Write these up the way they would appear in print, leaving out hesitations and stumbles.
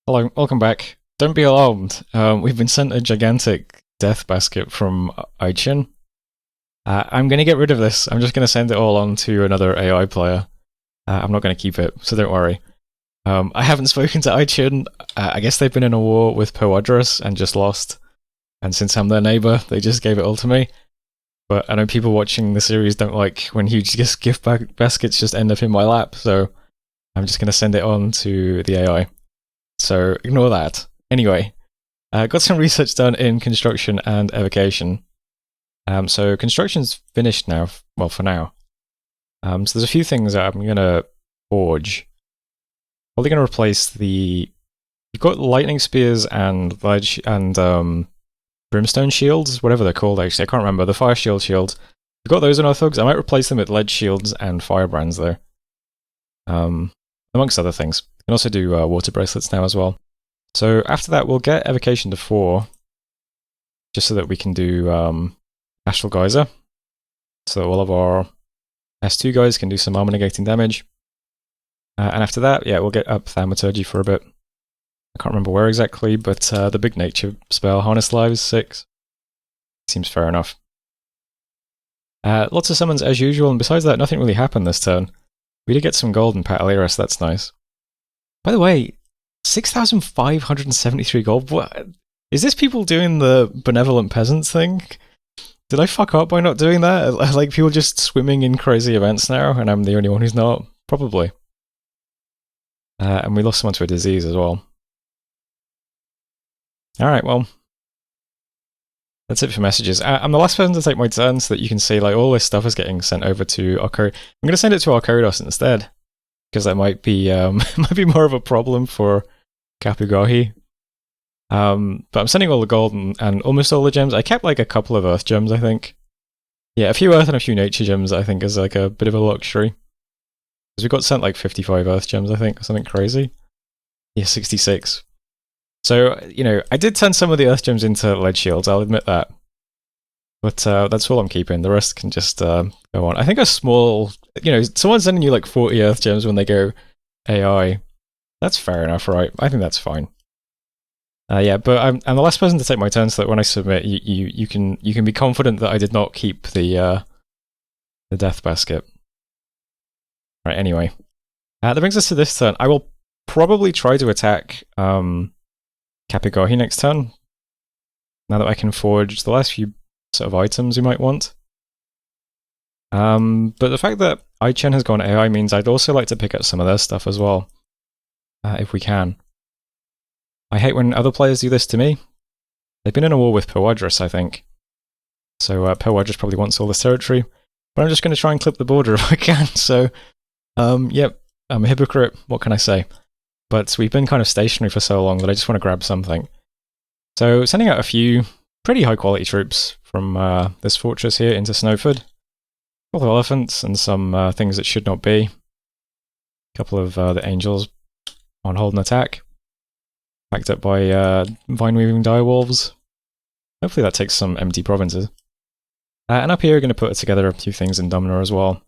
Hello, welcome back. Don't be alarmed. We've been sent a gigantic death basket from Aichin. I'm going to get rid of this. I'm just going to send it all on to another AI player. I'm not going to keep it, so don't worry. I haven't spoken to Aichin. I guess they've been in a war with Powadrus and just lost. And since I'm their neighbor, they just gave it all to me. But I know people watching the series don't like when huge gift baskets just end up in my lap, so I'm just going to send it on to the AI. So ignore that. Anyway, got some research done in construction and evocation. So construction's finished now, well, for now. So there's a few things that I'm going to forge. Probably going to replace the... You've got lightning spears and ledge and brimstone shields, whatever they're called actually, I can't remember. The fire shields. You've got those in our thugs. I might replace them with ledge shields and firebrands though. Amongst other things. You can also do water bracelets now as well. So after that, we'll get evocation to 4, just so that we can do Astral Geyser. So all of our S2 guys can do some armor negating damage. And after that, yeah, we'll get up Thaumaturgy for a bit. I can't remember where exactly, but the big nature spell, Harness Lives 6. Seems fair enough. Lots of summons as usual, and besides that, nothing really happened this turn. We did get some gold in Pataleras, that's nice. By the way, 6,573 gold? What? Is this people doing the benevolent peasants thing? Did I fuck up by not doing that? Like people just swimming in crazy events now, and I'm the only one who's not? Probably. And we lost someone to a disease as well. Alright, well. That's it for messages. I'm the last person to take my turn so that you can see like all this stuff is getting sent over to Arcodius. I'm going to send it to Arcodius instead, because that might be might be more of a problem for Kapugahi. But I'm sending all the gold and almost all the gems. I kept like a couple of earth gems, I think. Yeah, a few earth and a few nature gems, I think, is like a bit of a luxury. Because we got sent like 55 earth gems, I think, or something crazy. Yeah, 66. So, you know, I did turn some of the earth gems into lead shields, I'll admit that. But that's all I'm keeping. The rest can just go on. I think a small... You know, someone's sending you like 40 earth gems when they go AI. That's fair enough, right? I think that's fine. Yeah, but I'm the last person to take my turn, so that when I submit, you can be confident that I did not keep the death basket. Right, anyway. That brings us to this turn. I will probably try to attack Kapigahi next turn, now that I can forge the last few sort of items we might want. But the fact that Aichin has gone AI means I'd also like to pick up some of their stuff as well, if we can. I hate when other players do this to me. They've been in a war with Powadrus, I think. So Powadrus probably wants all this territory, but I'm just going to try and clip the border if I can, so yep, I'm a hypocrite, what can I say? But we've been kind of stationary for so long that I just want to grab something. So sending out a few pretty high quality troops from this fortress here into Snowford. A couple of elephants and some things that should not be. A couple of the angels on hold and attack. Backed up by vine-weaving direwolves. Hopefully that takes some empty provinces. And up here we're going to put together a few things in Domina as well.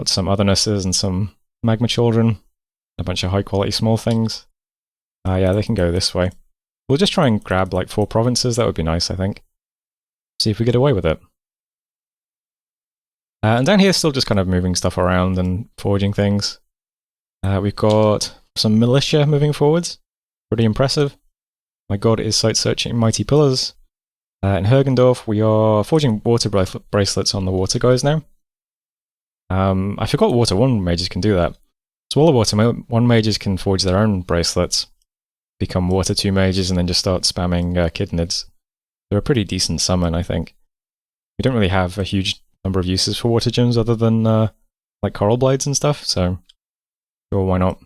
Got some othernesses and some magma children. A bunch of high quality small things. Yeah, they can go this way. We'll just try and grab like 4 provinces, that would be nice, I think. See if we get away with it. And down here, still just kind of moving stuff around and forging things. We've got some militia moving forwards. Pretty impressive. My god is sight-searching mighty pillars. In Hergendorf, we are forging water bracelets on the water guys now. I forgot Water 1 mages can do that. So all the Water 1 mages can forge their own bracelets, become Water 2 mages, and then just start spamming Kidnids. They're a pretty decent summon, I think. We don't really have a huge number of uses for Water Gems other than like Coral Blades and stuff, so sure, why not?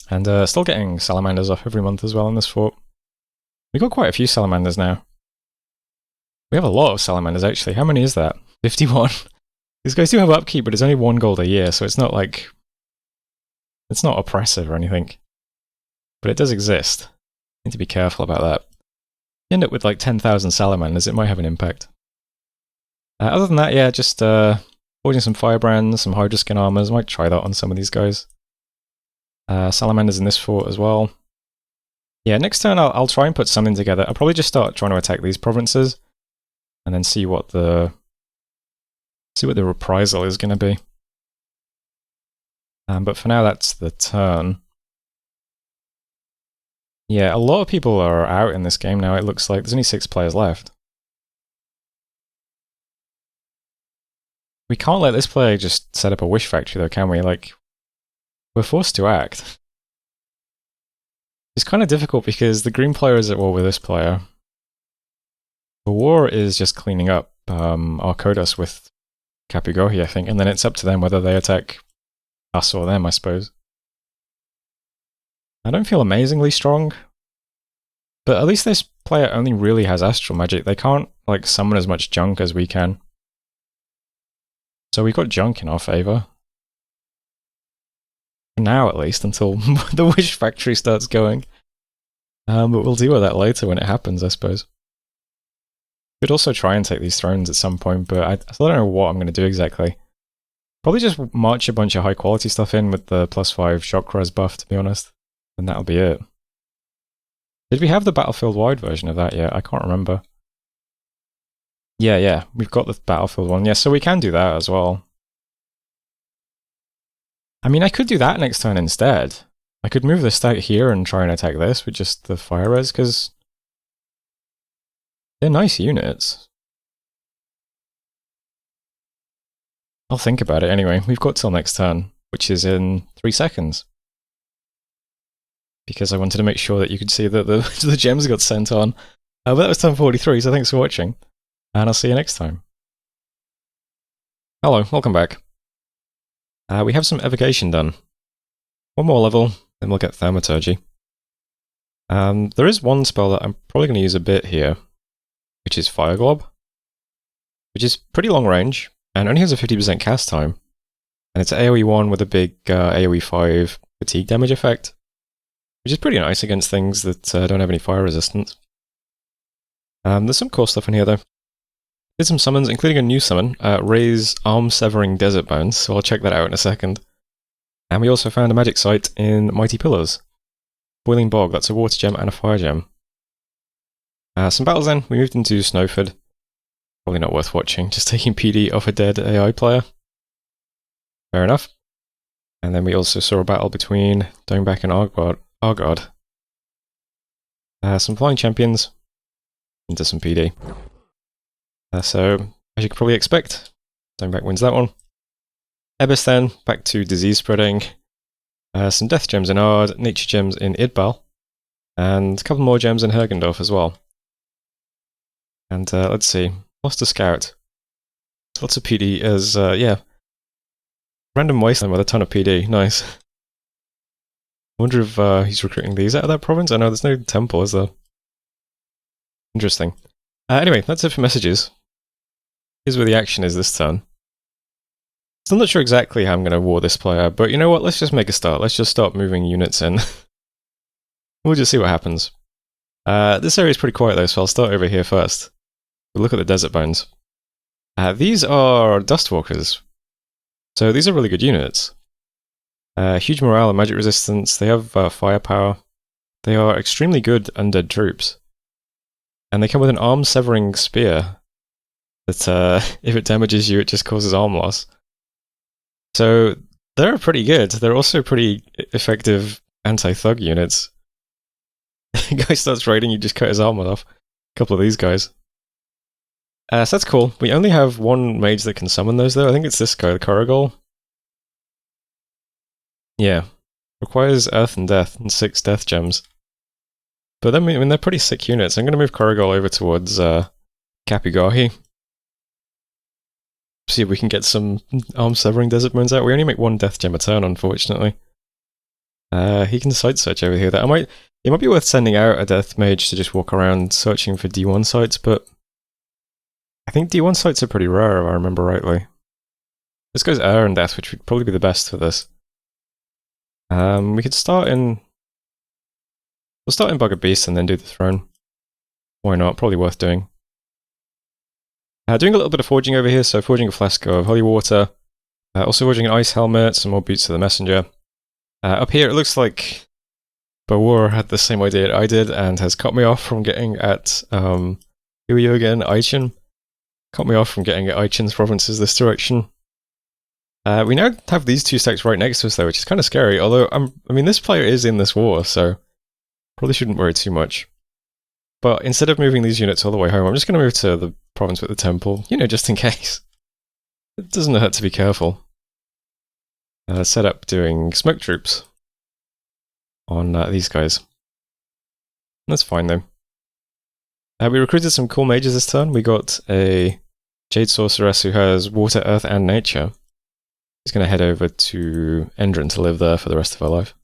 And still getting Salamanders off every month as well in this fort. We've got quite a few Salamanders now. We have a lot of Salamanders, actually. How many is that? 51. These guys do have upkeep, but it's only 1 gold a year, so it's not like... It's not oppressive or anything. But it does exist. Need to be careful about that. If you end up with like 10,000 Salamanders, it might have an impact. Other than that, yeah, just forging some Firebrands, some Hydroskin armors. Might try that on some of these guys. Salamanders in this fort as well. Yeah, next turn I'll try and put something together. I'll probably just start trying to attack these provinces, and then see what the reprisal is going to be. But for now, that's the turn. Yeah, a lot of people are out in this game now. It looks like there's only 6 players left. We can't let this player just set up a wish factory, though, can we? Like, we're forced to act. It's kind of difficult because the green player is at war with this player. The war is just cleaning up Arcodas with Kapigohi, I think, and then it's up to them whether they attack us or them, I suppose. I don't feel amazingly strong, but at least this player only really has astral magic. They can't like summon as much junk as we can. So we've got junk in our favour. For now, at least, until the wish factory starts going. But we'll deal with that later when it happens, I suppose. Could also try and take these thrones at some point, but I still don't know what I'm going to do exactly. Probably just march a bunch of high quality stuff in with the +5 shock res buff, to be honest. And that'll be it. Did we have the battlefield-wide version of that yet? I can't remember. Yeah, we've got the battlefield one. Yeah, so we can do that as well. I mean, I could do that next turn instead. I could move the stack here and try and attack this with just the fire res, because they're nice units. I'll think about it anyway. We've got till next turn, which is in 3 seconds. Because I wanted to make sure that you could see that the gems got sent on. But that was turn 43, so thanks for watching. And I'll see you next time. Hello, welcome back. We have some evocation done. One more level, then we'll get thaumaturgy. There is one spell that I'm probably going to use a bit here, which is Fire Glob, which is pretty long range, and only has a 50% cast time. And it's AoE 1 with a big AoE 5 fatigue damage effect, which is pretty nice against things that don't have any fire resistance. There's some cool stuff in here though. Did some summons, including a new summon, Ray's Arm-Severing Desert Bones, so I'll check that out in a second. And we also found a magic site in Mighty Pillars. Boiling Bog, that's a water gem and a fire gem. Some battles then, we moved into Snowford. Probably not worth watching, just taking PD off a dead AI player. Fair enough. And then we also saw a battle between Domeback and Argard. Some flying champions into some PD. So, as you could probably expect, Domeback wins that one. Ebis then, back to disease spreading. Some death gems in Ard, nature gems in Idbal, and a couple more gems in Hergendorf as well. And let's see, lost a scout. Lots of PD as, yeah. Random wasteland with a ton of PD, nice. I wonder if he's recruiting these out of that province? I know there's no temple, is there? Interesting. Anyway, that's it for messages. Here's where the action is this turn. Still not sure exactly how I'm going to war this player, but you know what, let's just make a start. Let's just start moving units in. We'll just see what happens. This area is pretty quiet though, so I'll start over here first. We'll look at the Desert Bones. These are Dustwalkers. So these are really good units. Huge morale and magic resistance, they have firepower. They are extremely good undead troops. And they come with an arm-severing spear that if it damages you, it just causes arm loss. So they're pretty good. They're also pretty effective anti-thug units. Guy starts raiding, you just cut his arm off. A couple of these guys. So that's cool. We only have one mage that can summon those though. I think it's this guy, the Korogol. Yeah. Requires Earth and Death and 6 death gems. But then, I mean, they're pretty sick units. I'm going to move Korogol over towards Kapigohi. See if we can get some arm-severing Desert Bones out. We only make 1 death gem a turn, unfortunately. He can site search over here. It might be worth sending out a death mage to just walk around searching for D1 sites, but I think D1 sites are pretty rare if I remember rightly. This goes air and death, which would probably be the best for this. We could start in... We'll start in Bugger Beast and then do the throne. Why not? Probably worth doing. Doing a little bit of forging over here, so forging a flask of holy water. Also forging an ice helmet, some more boots of the messenger. Up here it looks like Bawar had the same idea I did and has cut me off from getting at, here we go again, Aichin. Cut me off from getting at Aichin's provinces this direction. We now have these two stacks right next to us though, which is kind of scary, although, I mean, this player is in this war, so probably shouldn't worry too much. But instead of moving these units all the way home, I'm just going to move to the province with the temple, you know, just in case. It doesn't hurt to be careful. Set up doing smoke troops on these guys. That's fine though. We recruited some cool mages this turn. We got a Jade Sorceress who has water, earth, and nature. She's going to head over to Endron to live there for the rest of her life.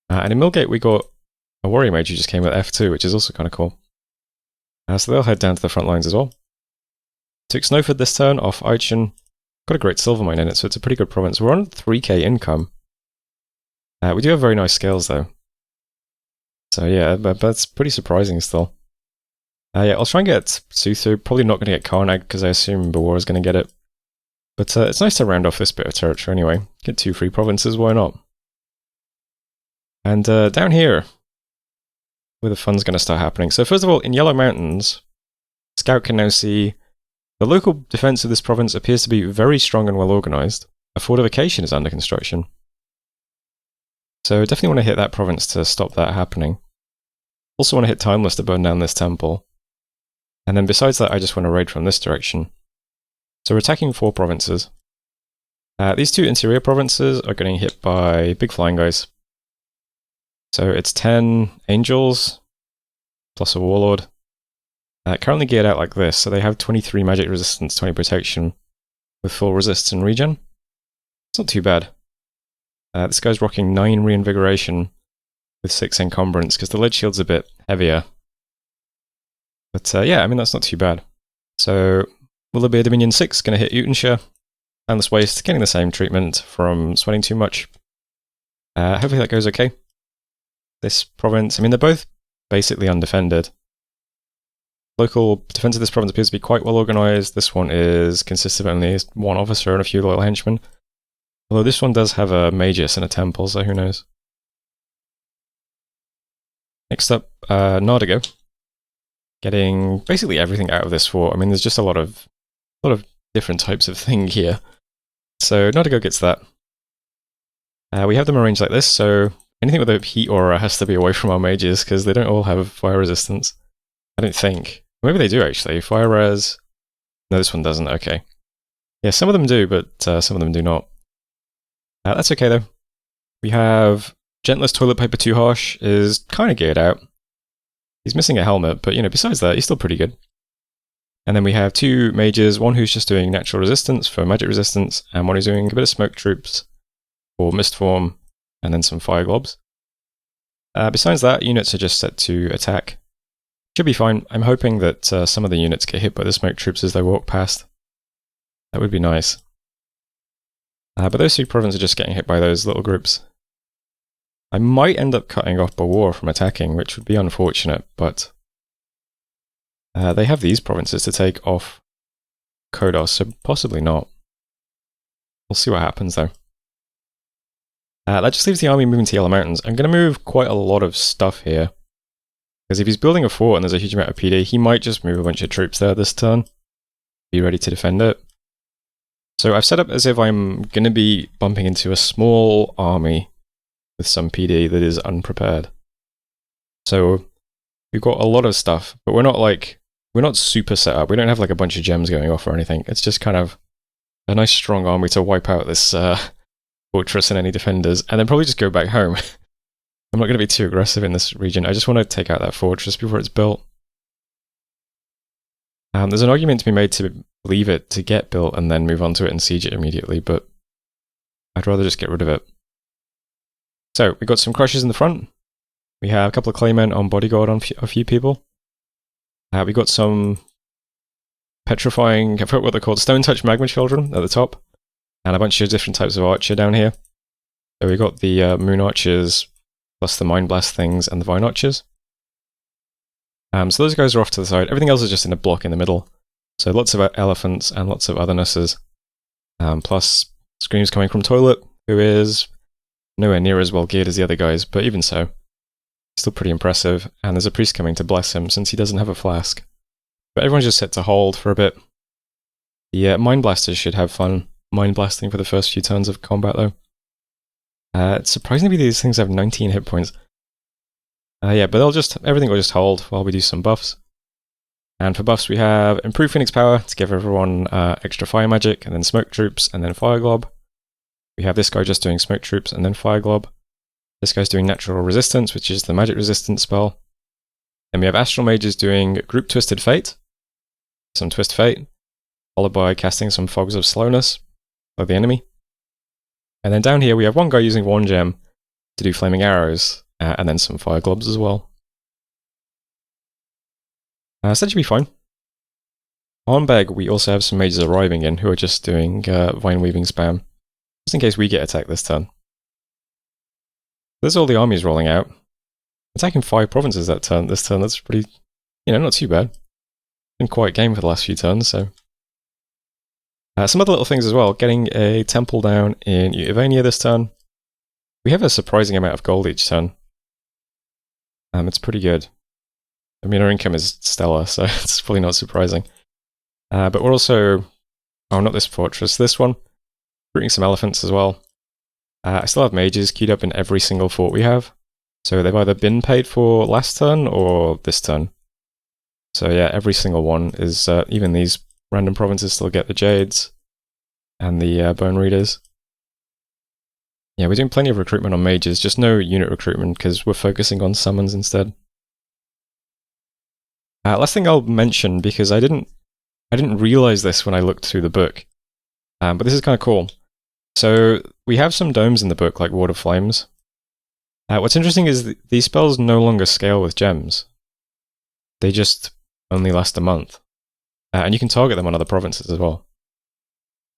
And in Millgate we got a warrior mage who just came with F2, which is also kind of cool. So they'll head down to the front lines as well. Took Snowford this turn off Aichin. Got a great silver mine in it, so it's a pretty good province. We're on 3k income. We do have very nice scales though. So yeah, but that's pretty surprising still. Yeah, I'll try and get Suthu. Probably not going to get Karnag because I assume Bawar is going to get it. But it's nice to round off this bit of territory anyway. Get 2 free provinces, why not? And down here, where the fun's going to start happening. So first of all, in Yellow Mountains, Scout can now see the local defense of this province appears to be very strong and well organized. A fortification is under construction. So definitely want to hit that province to stop that happening. Also want to hit Timeless to burn down this temple. And then besides that, I just want to raid from this direction. So we're attacking 4 provinces. These 2 interior provinces are getting hit by big flying guys. So it's 10 angels, plus a warlord. Currently geared out like this, so they have 23 magic resistance, 20 protection, with full resist and regen. It's not too bad. This guy's rocking 9 reinvigoration, with 6 encumbrance, because the lead shield's a bit heavier. But yeah, I mean, that's not too bad. So, will there be a Dominion 6 going to hit Utenshire? Endless Waste, getting the same treatment from sweating too much. Hopefully that goes okay. This province, I mean, they're both basically undefended. Local defense of this province appears to be quite well organized. This one consists of only 1 officer and a few loyal henchmen. Although this one does have a magus and a temple, so who knows. Next up, Nardigo. Getting basically everything out of this fort. I mean, there's just a lot of different types of thing here. So Nardigo gets that. We have them arranged like this, so anything with a heat aura has to be away from our mages, because they don't all have fire resistance. I don't think. Maybe they do actually. Fire res. No, this one doesn't. Okay. Yeah, some of them do, but some of them do not. That's okay though. We have Gentlest Toilet Paper Too Harsh is kind of geared out. He's missing a helmet, but you know, besides that, he's still pretty good. And then we have 2 mages, one who's just doing natural resistance for magic resistance, and one who's doing a bit of smoke troops for mist form, and then some fire globs. Besides that, units are just set to attack. Should be fine. I'm hoping that some of the units get hit by the smoke troops as they walk past. That would be nice. But those 2 provinces are just getting hit by those little groups. I might end up cutting off Bawar from attacking, which would be unfortunate, but they have these provinces to take off Kodos, so possibly not. We'll see what happens though. That just leaves the army moving to Yellow Mountains. I'm going to move quite a lot of stuff here. Because if he's building a fort and there's a huge amount of PD, he might just move a bunch of troops there this turn. Be ready to defend it. So I've set up as if I'm going to be bumping into a small army with some PD that is unprepared. So we've got a lot of stuff, but we're not super set up. We don't have like a bunch of gems going off or anything. It's just kind of a nice strong army to wipe out this fortress and any defenders, and then probably just go back home. I'm not going to be too aggressive in this region. I just want to take out that fortress before it's built. There's an argument to be made to leave it to get built and then move on to it and siege it immediately, but I'd rather just get rid of it. So, we've got some crushes in the front. We have a couple of claymen on bodyguard on a few people. We've got some petrifying, I forgot what they're called, stone touch magma children at the top, and a bunch of different types of archer down here. So we've got the moon archers, plus the mind blast things and the vine archers. So those guys are off to the side. Everything else is just in a block in the middle. So lots of elephants and lots of othernesses. Plus screams coming from Toilet, who is Nowhere near as well geared as the other guys, but even so, still pretty impressive. And there's a priest coming to bless him since he doesn't have a flask. But everyone's just set to hold for a bit. The Mind Blasters should have fun Mind Blasting for the first few turns of combat, though. Surprisingly, these things have 19 hit points. Yeah, but everything will just hold while we do some buffs. And for buffs, we have Improved Phoenix Power to give everyone extra Fire Magic, and then Smoke Troops, and then Fire Glob. We have this guy just doing Smoke Troops and then Fire Glob. This guy's doing Natural Resistance, which is the Magic Resistance spell. Then we have Astral Mages doing Group Twisted Fate, some Twist Fate, followed by casting some Fogs of Slowness of the enemy. And then down here we have one guy using one gem to do Flaming Arrows, and then some Fire Globs as well. So that should be fine. On Beg, we also have some mages arriving in who are just doing Vine Weaving spam, just in case we get attacked this turn. There's all the armies rolling out. Attacking 5 provinces this turn, that's pretty, not too bad. Been quite a game for the last few turns, so. Some other little things as well, getting a temple down in Utavania this turn. We have a surprising amount of gold each turn. It's pretty good. I mean, our income is stellar, so it's probably not surprising. But we're also, not this fortress, this one. Recruiting some elephants as well. I still have mages queued up in every single fort we have. So they've either been paid for last turn or this turn. So yeah, every single one is, even these random provinces still get the Jades and the Bone Readers. Yeah, we're doing plenty of recruitment on mages, just no unit recruitment because we're focusing on summons instead. Last thing I'll mention, because I didn't realize this when I looked through the book, but this is kind of cool. So we have some domes in the book, like Ward of Flames. What's interesting is these spells no longer scale with gems. They just only last a month. And you can target them on other provinces as well.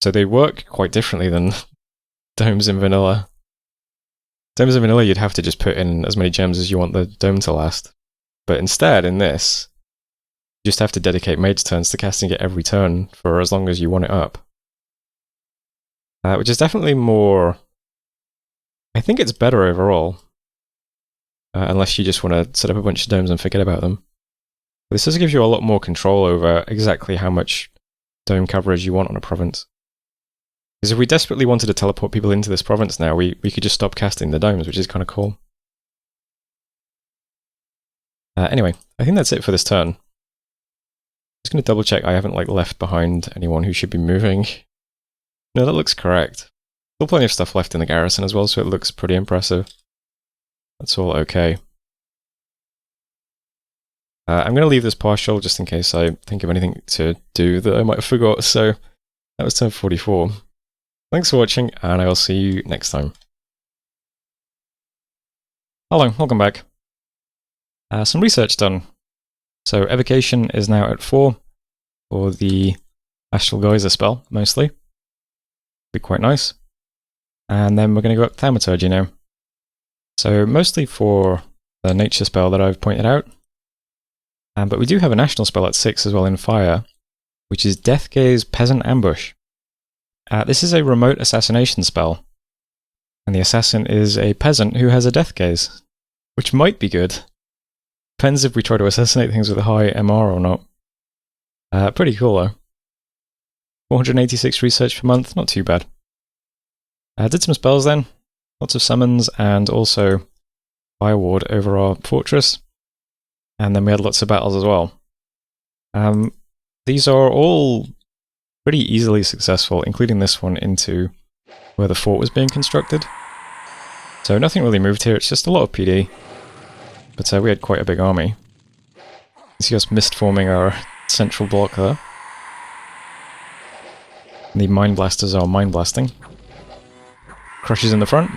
So they work quite differently than domes in vanilla. Domes in vanilla, you'd have to just put in as many gems as you want the dome to last. But instead, in this, you just have to dedicate mage turns to casting it every turn for as long as you want it up. Which is definitely more... I think it's better overall. Unless you just want to set up a bunch of domes and forget about them. This does give you a lot more control over exactly how much dome coverage you want on a province. Because if we desperately wanted to teleport people into this province now, we could just stop casting the domes, which is kind of cool. Anyway, I think that's it for this turn. Just going to double check I haven't left behind anyone who should be moving. No, that looks correct. Still plenty of stuff left in the garrison as well, so it looks pretty impressive. That's all okay. I'm going to leave this partial just in case I think of anything to do that I might have forgot, so that was turn 44. Thanks for watching, and I will see you next time. Hello, welcome back. Some research done. So Evocation is now at 4 for the Astral Geyser spell, mostly. Be quite nice. And then we're going to go up Thaumaturgy now. So mostly for the nature spell that I've pointed out. But we do have a national spell at 6 as well in Fire, which is Death Gaze Peasant Ambush. This is a remote assassination spell. And the assassin is a peasant who has a Death Gaze, which might be good. Depends if we try to assassinate things with a high MR or not. Pretty cool though. 486 research per month, not too bad. Did some spells then, lots of summons, and also Fire Ward over our fortress. And then we had lots of battles as well. These are all pretty easily successful, including this one into where the fort was being constructed. So nothing really moved here, it's just a lot of PD. But we had quite a big army. You see us mist forming our central block there. And the Mind Blasters are Mind Blasting. Crushes in the front.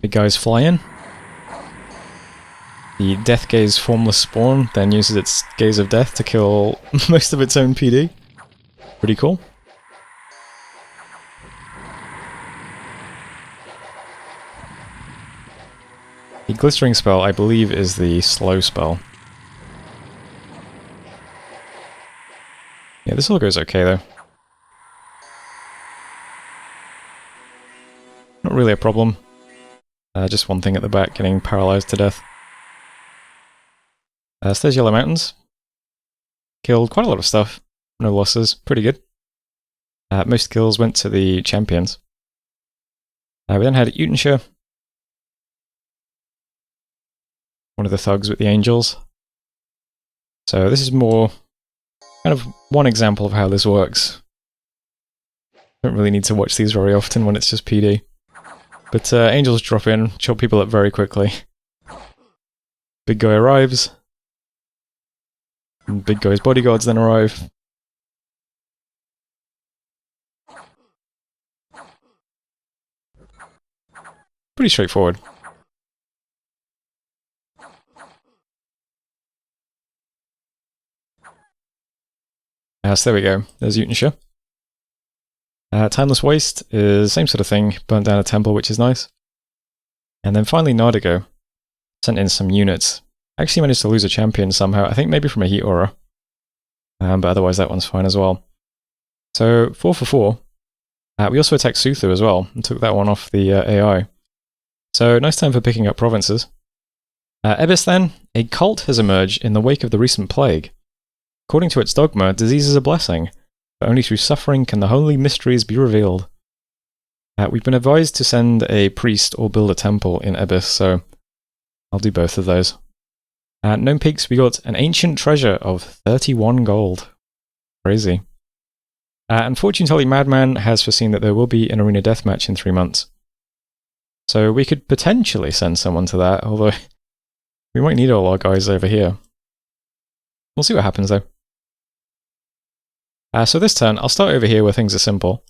Big guys fly in. The Death Gaze Formless Spawn then uses its Gaze of Death to kill most of its own PD. Pretty cool. The Glistering spell, I believe, is the slow spell. Yeah, this all goes okay though. not really a problem. Just one thing at the back, getting paralyzed to death. So there's Yellow Mountains. Killed quite a lot of stuff. No losses. Pretty good. Most kills went to the champions. We then had Illwinter. One of the thugs with the angels. So this is more kind of one example of how this works. Don't really need to watch these very often when it's just PD. But angels drop in, chop people up very quickly. Big guy arrives. And big guy's bodyguards then arrive. Pretty straightforward. So there we go. There's Illwinter. Timeless Waste is the same sort of thing. Burnt down a temple, which is nice. And then finally Nardigo. Sent in some units. Actually managed to lose a champion somehow. I think maybe from a heat aura. But otherwise that one's fine as well. So 4 for 4. We also attacked Suthu as well. And took that one off the AI. So nice time for picking up provinces. Ebis then. A cult has emerged in the wake of the recent plague. According to its dogma, disease is a blessing, but only through suffering can the holy mysteries be revealed. We've been advised to send a priest or build a temple in Ebis, so I'll do both of those. At Gnome Peaks, we got an ancient treasure of 31 gold. Crazy. And Fortune Telling Madman has foreseen that there will be an arena deathmatch in 3 months. So we could potentially send someone to that, although we might need all our guys over here. We'll see what happens though. So this turn, I'll start over here where things are simple.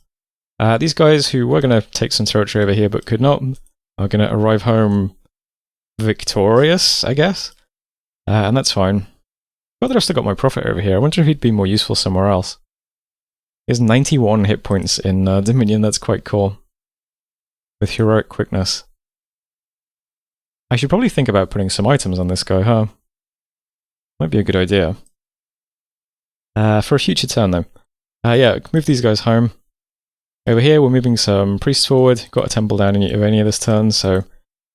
These guys who were going to take some territory over here but could not, are going to arrive home victorious, I guess. And that's fine. But I've still got my prophet over here. I wonder if he'd be more useful somewhere else. He has 91 hit points in Dominion, that's quite cool. With heroic quickness. I should probably think about putting some items on this guy, huh? Might be a good idea. For a future turn though. Yeah, move these guys home. Over here we're moving some priests forward. Got a temple down in Yvania this turn, so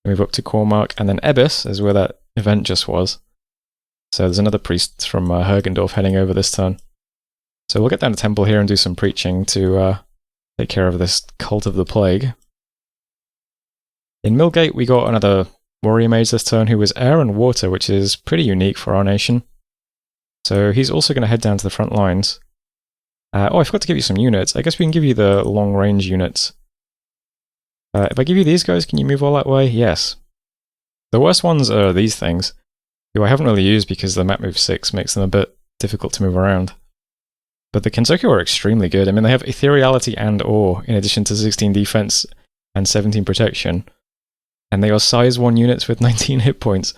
move up to Cormark. And then Ebis is where that event just was. So there's another priest from Hergendorf heading over this turn. So we'll get down to temple here and do some preaching to take care of this cult of the plague. In Millgate we got another warrior mage this turn who was air and water, which is pretty unique for our nation. So he's also going to head down to the front lines. Oh, I forgot to give you some units. I guess we can give you the long range units. If I give you these guys, can you move all that way? Yes. The worst ones are these things, who I haven't really used because the map move 6 makes them a bit difficult to move around. But the Kensoku are extremely good. I mean, they have Ethereality and Awe, in addition to 16 defense and 17 protection. And they are size 1 units with 19 hit points.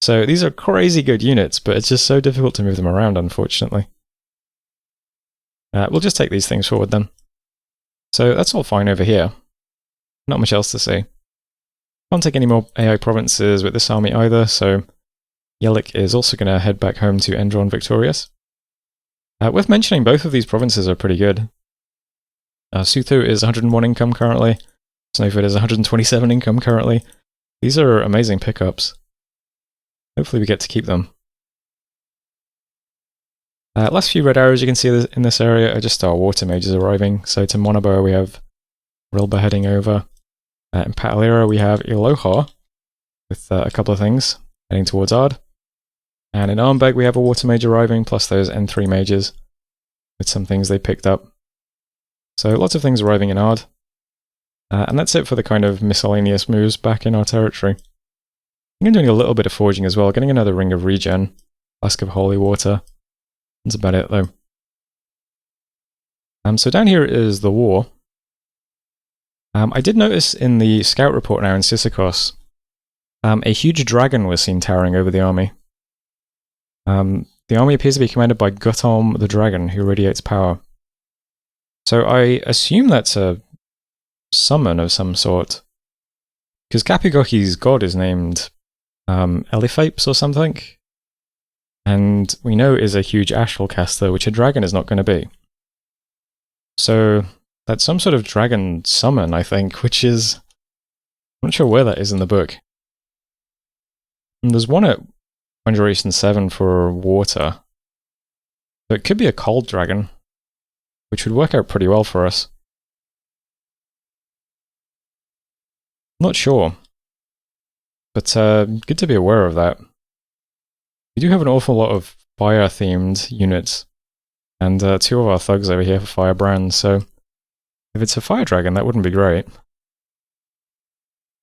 So these are crazy good units, but it's just so difficult to move them around, unfortunately. We'll just take these things forward then. So that's all fine over here. Not much else to say. Can't take any more AI provinces with this army either, so Yelik is also going to head back home to Endron victorious. Worth mentioning, both of these provinces are pretty good. Suthu is 101 income currently. Snowford is 127 income currently. These are amazing pickups. Hopefully we get to keep them. Last few red arrows you can see in this area are just our water mages arriving. So to Monabar we have Rilba heading over. In Patalira we have Iloha with a couple of things heading towards Ard. And in Armbeg we have a water mage arriving, plus those N3 mages with some things they picked up. So lots of things arriving in Ard. And that's it for the kind of miscellaneous moves back in our territory. I'm doing a little bit of forging as well, getting another ring of regen, flask of holy water. That's about it though. So down here is the war. I did notice in the scout report now in Sisychos, a huge dragon was seen towering over the army. The army appears to be commanded by Gutom the dragon, who radiates power. So I assume that's a summon of some sort. Because Kapigoki's god is named Eliphapes or something. And we know is a huge astral caster, which a dragon is not going to be. So that's some sort of dragon summon, I think, which is not sure where that is in the book. And there's one at Conjuration 7 for water. So it could be a cold dragon, which would work out pretty well for us. Not sure. But good to be aware of that. We do have an awful lot of fire-themed units. And 2 of our thugs over here for firebrands, so if it's a fire dragon, that wouldn't be great.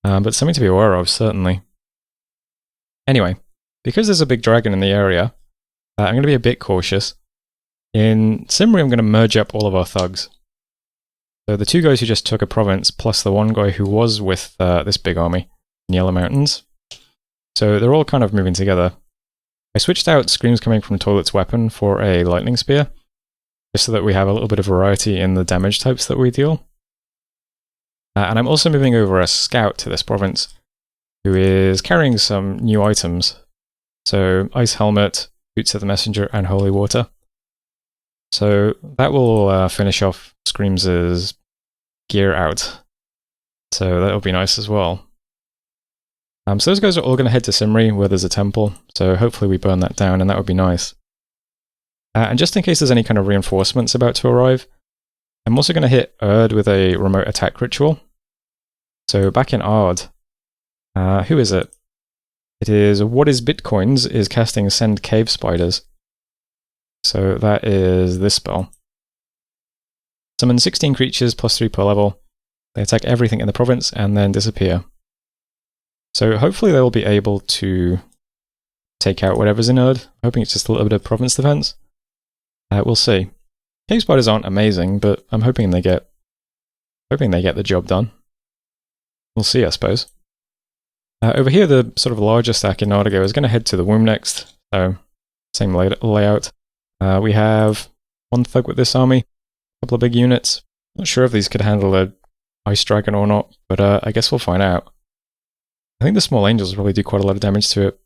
But something to be aware of, certainly. Anyway, because there's a big dragon in the area, I'm going to be a bit cautious. In Cymru, I'm going to merge up all of our thugs. So the 2 guys who just took a province, plus the 1 guy who was with this big army in Yellow Mountains. So they're all kind of moving together. I switched out Screams Coming from Toilet's weapon for a lightning spear, just so that we have a little bit of variety in the damage types that we deal. And I'm also moving over a scout to this province, who is carrying some new items. So Ice Helmet, Boots of the Messenger, and Holy Water. So that will finish off Screams' gear out. So that'll be nice as well. So those guys are all going to head to Cymru, where there's a temple, so hopefully we burn that down, and that would be nice. And just in case there's any kind of reinforcements about to arrive, I'm also going to hit Erd with a remote attack ritual. So back in Ard, who is it? It is What is Bitcoins is casting Send Cave Spiders. So that is this spell. Summon 16 creatures plus 3 per level. They attack everything in the province and then disappear. So hopefully they will be able to take out whatever's in Erd. Hoping it's just a little bit of province defense. We'll see. Cave spiders aren't amazing, but I'm hoping they get the job done. We'll see, I suppose. Over here, the sort of larger stack in Nardigo is going to head to the womb next. So same layout. We have 1 thug with this army, a couple of big units. Not sure if these could handle a ice dragon or not, but I guess we'll find out. I think the small angels really do quite a lot of damage to it.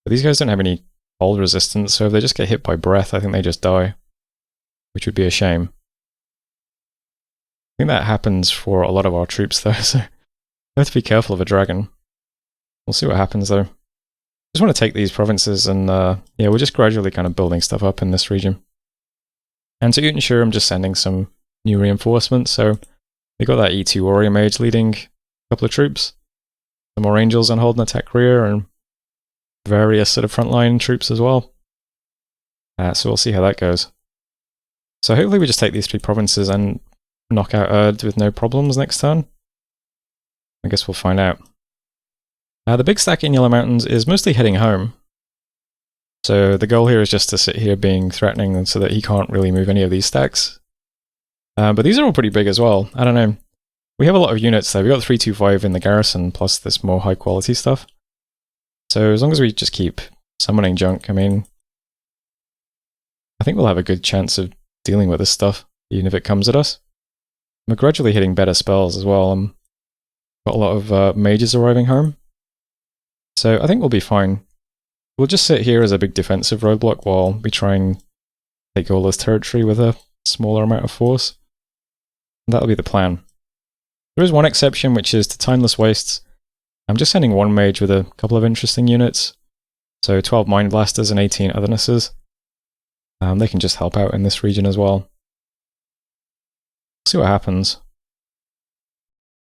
But these guys don't have any cold resistance, so if they just get hit by breath, I think they just die. Which would be a shame. I think that happens for a lot of our troops though, so we have to be careful of a dragon. We'll see what happens though. Just want to take these provinces and yeah, we're just gradually kind of building stuff up in this region. And to Utenshire, I'm just sending some new reinforcements, so we got that E2 warrior mage leading a couple of troops. Some more angels on hold and attack rear, and various sort of frontline troops as well. So we'll see how that goes. So hopefully we just take these 3 provinces and knock out Erd with no problems next turn. I guess we'll find out. The big stack in Yellow Mountains is mostly heading home. So the goal here is just to sit here being threatening so that he can't really move any of these stacks. But these are all pretty big as well. I don't know. We have a lot of units though. We got 325 in the garrison plus this more high quality stuff. So as long as we just keep summoning junk, I mean, I think we'll have a good chance of dealing with this stuff, even if it comes at us. We're gradually hitting better spells as well. Got a lot of mages arriving home. So I think we'll be fine. We'll just sit here as a big defensive roadblock while we try and take all this territory with a smaller amount of force. And that'll be the plan. There is one exception, which is to Timeless Wastes. I'm just sending 1 mage with a couple of interesting units. So 12 Mind Blasters and 18 Othernesses. They can just help out in this region as well. See what happens.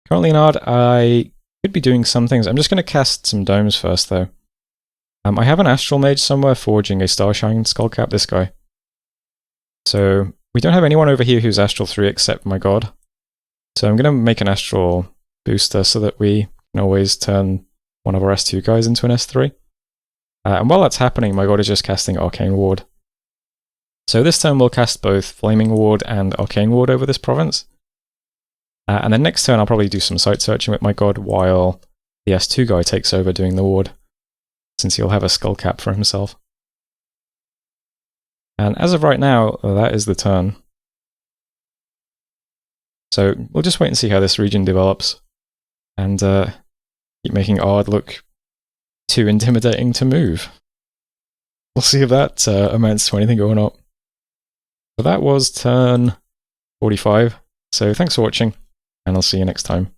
Currently in Ard, I could be doing some things. I'm just going to cast some domes first though. I have an Astral Mage somewhere forging a Starshine Skullcap, this guy. So we don't have anyone over here who's Astral 3 except my god. So I'm going to make an Astral Booster so that we can always turn one of our S2 guys into an S3. And while that's happening, my god is just casting Arcane Ward. So this turn we'll cast both Flaming Ward and Arcane Ward over this province. And then next turn I'll probably do some site searching with my god while the S2 guy takes over doing the ward, since he'll have a skull cap for himself. And as of right now, that is the turn. So we'll just wait and see how this region develops, and keep making Ard look too intimidating to move. We'll see if that amounts to anything or not. So that was turn 45. So thanks for watching, and I'll see you next time.